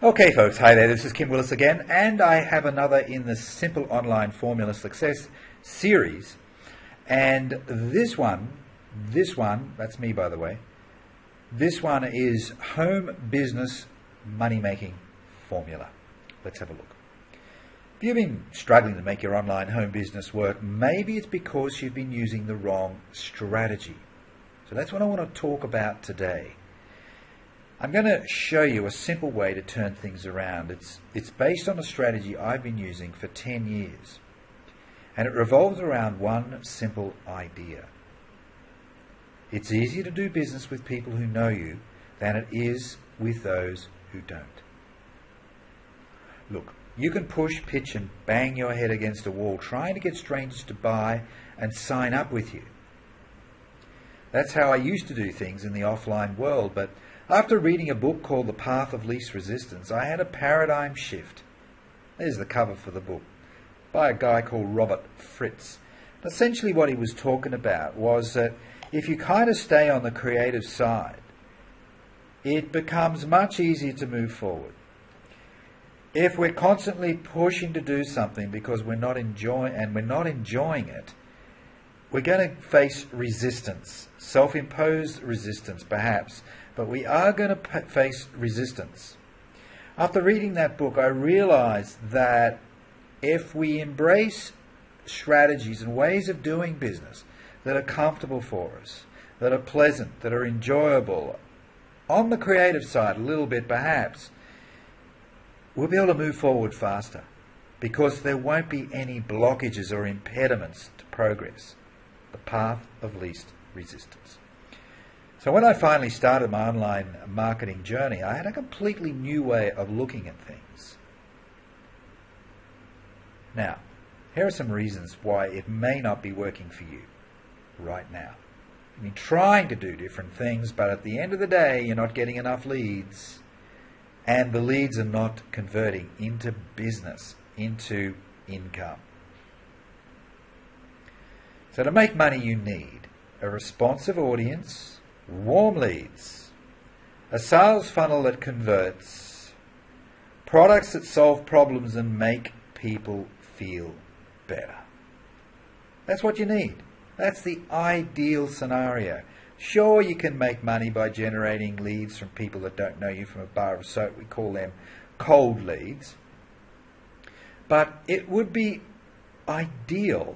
Okay folks, hi there, this is Kim Willis again, and I have another in the Simple Online Formula Success series. And this one, that's me by the way, this one is Home Business Money Making Formula. Let's have a look. If you've been struggling to make your online home business work, maybe it's because you've been using the wrong strategy. So that's what I want to talk about today. I'm going to show you a simple way to turn things around. It's based on a strategy I've been using for 10 years. And it revolves around one simple idea. It's easier to do business with people who know you than it is with those who don't. Look, you can push, pitch and bang your head against a wall trying to get strangers to buy and sign up with you. That's how I used to do things in the offline world, but after reading a book called The Path of Least Resistance, I had a paradigm shift. There's the cover for the book, by a guy called Robert Fritz. Essentially what he was talking about was that if you kind of stay on the creative side, it becomes much easier to move forward. If we're constantly pushing to do something because we're not enjoying it, we're going to face resistance, self-imposed resistance perhaps, but we are going to face resistance. After reading that book, I realized that if we embrace strategies and ways of doing business that are comfortable for us, that are pleasant, that are enjoyable, on the creative side a little bit perhaps, we'll be able to move forward faster because there won't be any blockages or impediments to progress. The path of least resistance. So when I finally started my online marketing journey, I had a completely new way of looking at things. Now, here are some reasons why it may not be working for you right now. You've been trying to do different things, but at the end of the day, you're not getting enough leads, and the leads are not converting into business, into income. So to make money, you need a responsive audience, warm leads, a sales funnel that converts, products that solve problems and make people feel better. That's what you need. That's the ideal scenario. Sure, you can make money by generating leads from people that don't know you from a bar of soap. We call them cold leads. But it would be ideal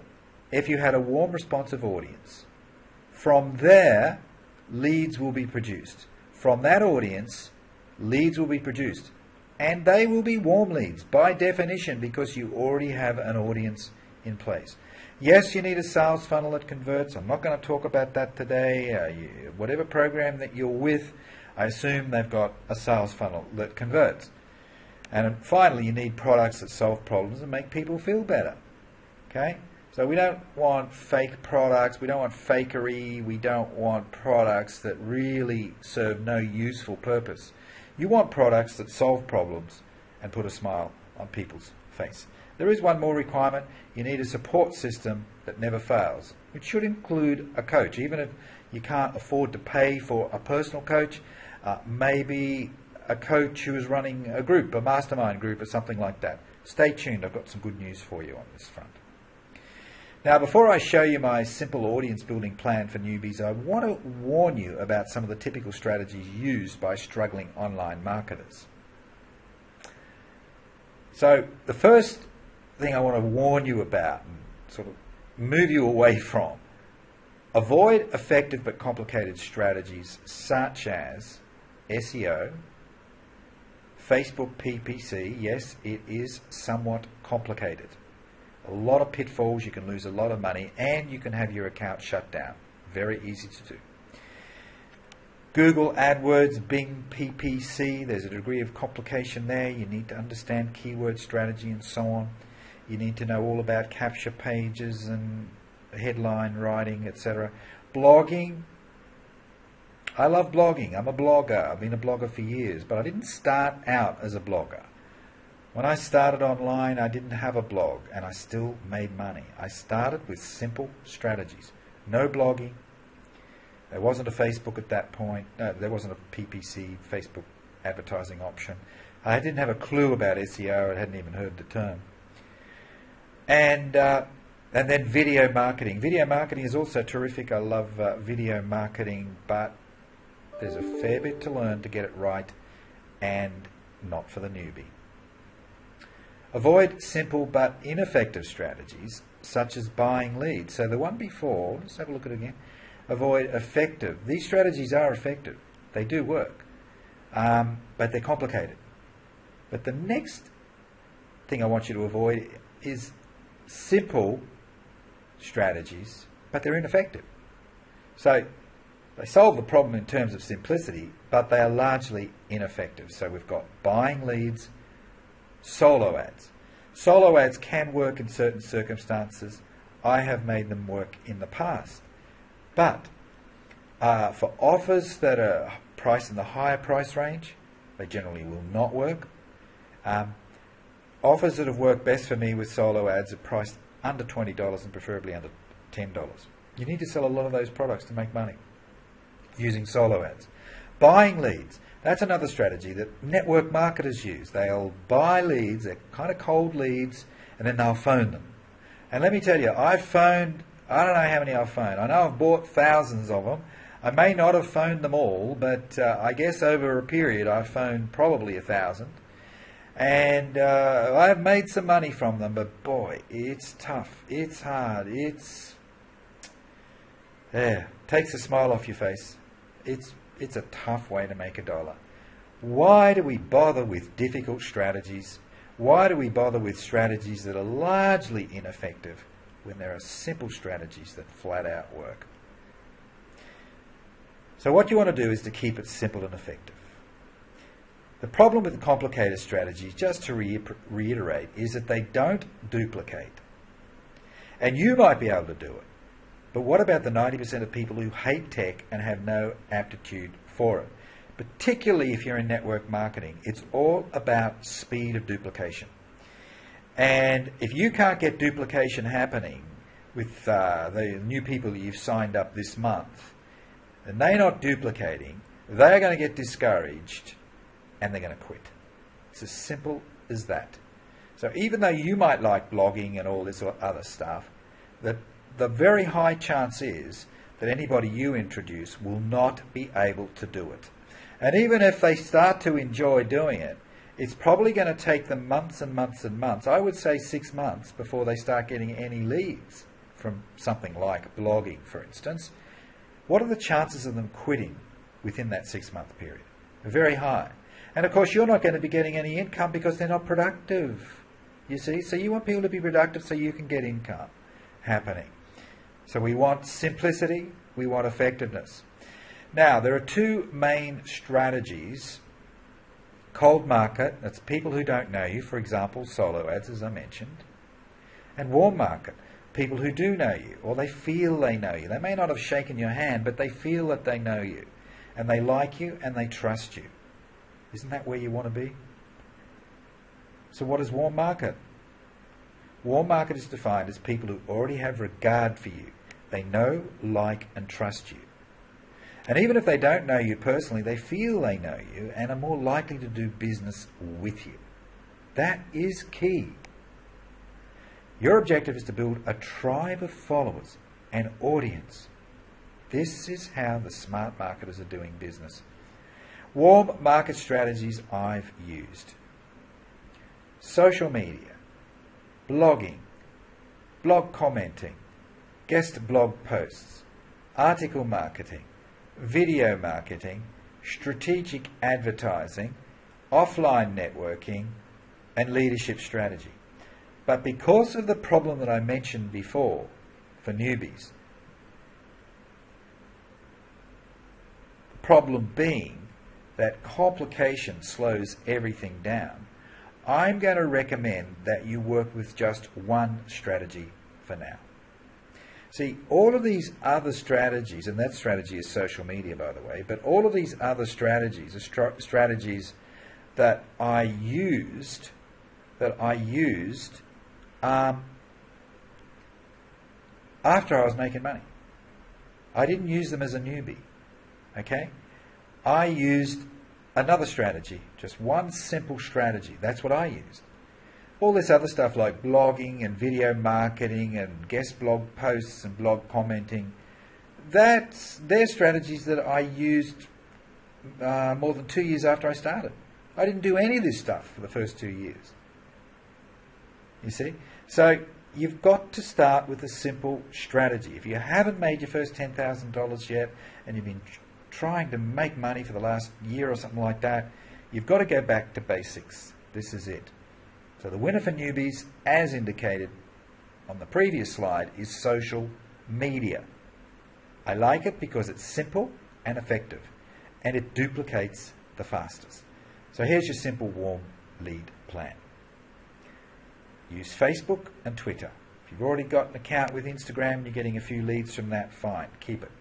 if you had a warm, responsive audience. From there, leads will be produced. From that audience, leads will be produced. And they will be warm leads by definition because you already have an audience in place. Yes, you need a sales funnel that converts. I'm not going to talk about that today. Whatever program that you're with, I assume they've got a sales funnel that converts. And finally, you need products that solve problems and make people feel better. Okay? So we don't want fake products, we don't want fakery, we don't want products that really serve no useful purpose. You want products that solve problems and put a smile on people's face. There is one more requirement. You need a support system that never fails, which should include a coach. Even if you can't afford to pay for a personal coach, maybe a coach who is running a group, a mastermind group or something like that. Stay tuned, I've got some good news for you on this front. Now, before I show you my simple audience building plan for newbies, I want to warn you about some of the typical strategies used by struggling online marketers. So, the first thing I want to warn you about and sort of move you away from, avoid effective but complicated strategies such as SEO, Facebook PPC. Yes, it is somewhat complicated. A lot of pitfalls, you can lose a lot of money, and you can have your account shut down. Very easy to do. Google AdWords, Bing PPC, there's a degree of complication there. You need to understand keyword strategy and so on. You need to know all about capture pages and headline writing, etc. Blogging. I love blogging. I'm a blogger. I've been a blogger for years, but I didn't start out as a blogger. When I started online, I didn't have a blog, and I still made money. I started with simple strategies. No blogging. There wasn't a Facebook at that point. No, there wasn't a PPC, Facebook advertising option. I didn't have a clue about SEO. I hadn't even heard the term. And then video marketing. Video marketing is also terrific. I love video marketing, but there's a fair bit to learn to get it right, and not for the newbie. Avoid simple but ineffective strategies, such as buying leads. So the one before, let's have a look at it again. Avoid effective. These strategies are effective. They do work, but they're complicated. But the next thing I want you to avoid is simple strategies, but they're ineffective. So they solve the problem in terms of simplicity, but they are largely ineffective. So we've got buying leads, solo ads. Solo ads can work in certain circumstances. I have made them work in the past. But for offers that are priced in the higher price range, they generally will not work. Offers that have worked best for me with solo ads are priced under $20 and preferably under $10. You need to sell a lot of those products to make money using solo ads. Buying leads. That's another strategy that network marketers use. They'll buy leads, they're kind of cold leads, and then they'll phone them. And let me tell you, I've phoned, I don't know how many I've phoned. I know I've bought thousands of them. I may not have phoned them all, but I guess over a period I've phoned probably 1,000. And I've made some money from them, but boy, it's tough. It's hard. Takes a smile off your face. It's a tough way to make a dollar. Why do we bother with difficult strategies? Why do we bother with strategies that are largely ineffective when there are simple strategies that flat out work? So what you want to do is to keep it simple and effective. The problem with complicated strategies, just to reiterate, is that they don't duplicate. And you might be able to do it. But what about the 90% of people who hate tech and have no aptitude for it? Particularly if you're in network marketing. It's all about speed of duplication. And if you can't get duplication happening with the new people that you've signed up this month, and they're not duplicating, they're going to get discouraged and they're going to quit. It's as simple as that. So even though you might like blogging and all this other stuff, that the very high chance is that anybody you introduce will not be able to do it. And even if they start to enjoy doing it, it's probably going to take them months and months and months. I would say 6 months before they start getting any leads from something like blogging, for instance. What are the chances of them quitting within that 6-month period? They're very high. And of course, you're not going to be getting any income because they're not productive, you see. So you want people to be productive so you can get income happening. So we want simplicity, we want effectiveness. Now, there are 2 main strategies. Cold market, that's people who don't know you, for example, solo ads, as I mentioned. And warm market, people who do know you, or they feel they know you. They may not have shaken your hand, but they feel that they know you. And they like you and they trust you. Isn't that where you want to be? So what is warm market? Warm market is defined as people who already have regard for you. They know, like, and trust you. And even if they don't know you personally, they feel they know you and are more likely to do business with you. That is key. Your objective is to build a tribe of followers, an audience. This is how the smart marketers are doing business. Warm market strategies I've used. Social media, blogging, blog commenting, guest blog posts, article marketing, video marketing, strategic advertising, offline networking, and leadership strategy. But because of the problem that I mentioned before for newbies, the problem being that complication slows everything down, I'm going to recommend that you work with just one strategy for now. See, all of these other strategies, and that strategy is social media, by the way, but all of these other strategies are strategies that I used after I was making money. I didn't use them as a newbie, okay? I used another strategy, just one simple strategy. That's what I used. All this other stuff like blogging and video marketing and guest blog posts and blog commenting, they're strategies that I used more than 2 years after I started. I didn't do any of this stuff for the first 2 years. You see? So you've got to start with a simple strategy. If you haven't made your first $10,000 yet and you've been trying to make money for the last year or something like that, you've got to go back to basics. This is it. So the winner for newbies, as indicated on the previous slide, is social media. I like it because it's simple and effective, and it duplicates the fastest. So here's your simple warm lead plan. Use Facebook and Twitter. If you've already got an account with Instagram and you're getting a few leads from that, fine, keep it.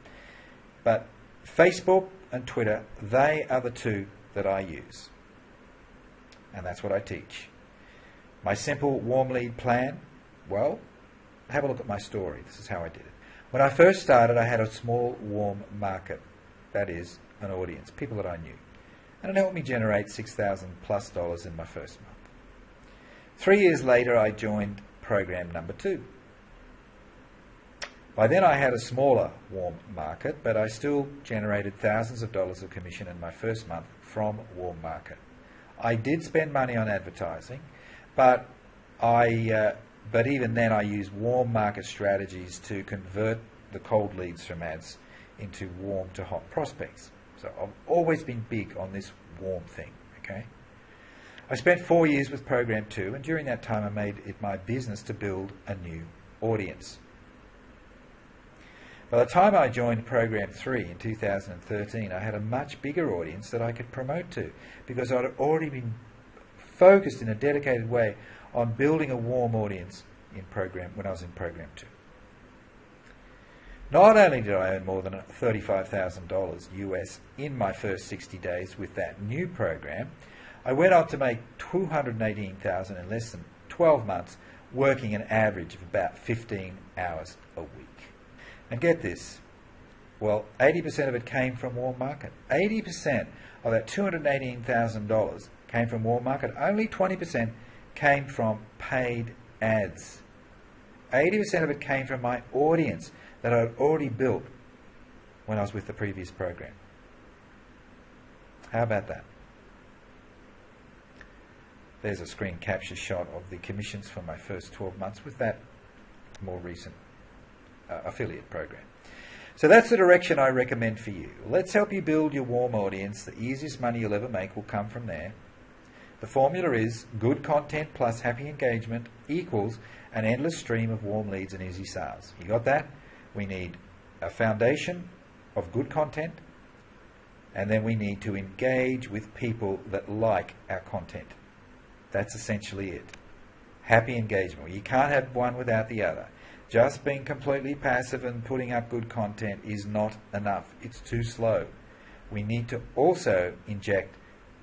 But Facebook and Twitter, they are the two that I use. And that's what I teach. My simple warm lead plan, well, have a look at my story. This is how I did it. When I first started, I had a small warm market. That is, an audience, people that I knew. And it helped me generate $6,000+ in my first month. 3 years later, I joined program number 2. By then, I had a smaller warm market, but I still generated thousands of dollars of commission in my first month from warm market. I did spend money on advertising, but even then, I used warm market strategies to convert the cold leads from ads into warm to hot prospects. So I've always been big on this warm thing, okay? I spent 4 years with Program 2, and during that time I made it my business to build a new audience. By the time I joined Program 3 in 2013, I had a much bigger audience that I could promote to, because I'd already been focused in a dedicated way on building a warm audience when I was in Program 2. Not only did I earn more than $35,000 US in my first 60 days with that new program, I went on to make $218,000 in less than 12 months, working an average of about 15 hours a week. And get this, well, 80% of it came from warm market. 80% of that $218,000 came from warm market. Only 20% came from paid ads. 80% of it came from my audience that I had already built when I was with the previous program. How about that? There's a screen capture shot of the commissions for my first 12 months with that more recent affiliate program. So that's the direction I recommend for you. Let's help you build your warm audience. The easiest money you'll ever make will come from there. The formula is good content plus happy engagement equals an endless stream of warm leads and easy sales. You got that? We need a foundation of good content, and then we need to engage with people that like our content. That's essentially it. Happy engagement. You can't have one without the other. Just being completely passive and putting up good content is not enough. It's too slow. We need to also inject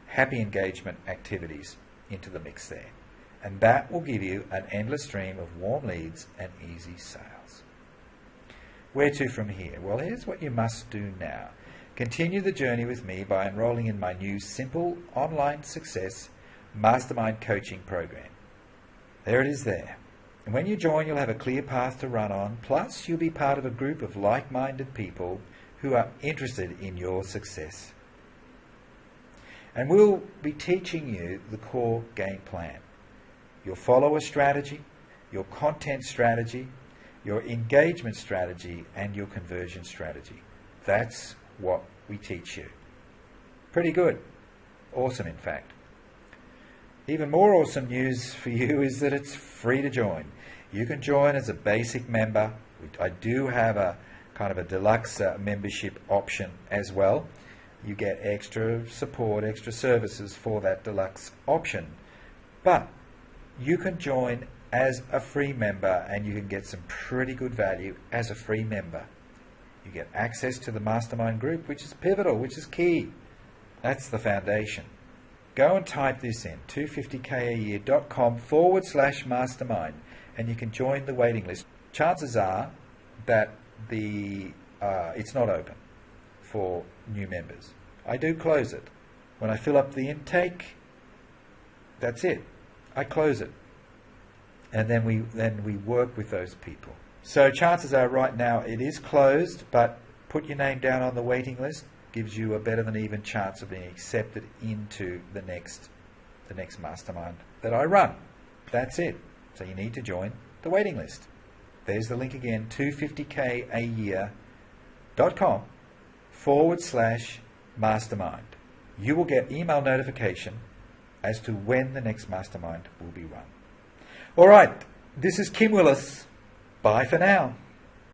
happy engagement activities into the mix there. And that will give you an endless stream of warm leads and easy sales. Where to from here? Well, here's what you must do now. Continue the journey with me by enrolling in my new simple online success Mastermind coaching program. There it is there. And when you join, you'll have a clear path to run on, plus you'll be part of a group of like-minded people who are interested in your success. And we'll be teaching you the core game plan. Your follower strategy, your content strategy, your engagement strategy, and your conversion strategy. That's what we teach you. Pretty good. Awesome, in fact. Even more awesome news for you is that it's free to join. You can join as a basic member. I do have a kind of a deluxe membership option as well. You get extra support, extra services for that deluxe option. But you can join as a free member, and you can get some pretty good value as a free member. You get access to the Mastermind group, which is pivotal, which is key. That's the foundation. Go and type this in, 250kayear.com/mastermind, and you can join the waiting list. Chances are that it's not open for new members. I do close it When I fill up the intake, that's it. I close it. And then we work with those people. So chances are right now it is closed, but put your name down on the waiting list. Gives you a better than even chance of being accepted into the next mastermind that I run. That's it. So you need to join the waiting list. There's the link again, 250kayear.com/mastermind. You will get email notification as to when the next mastermind will be run. All right, this is Kim Willis. Bye for now.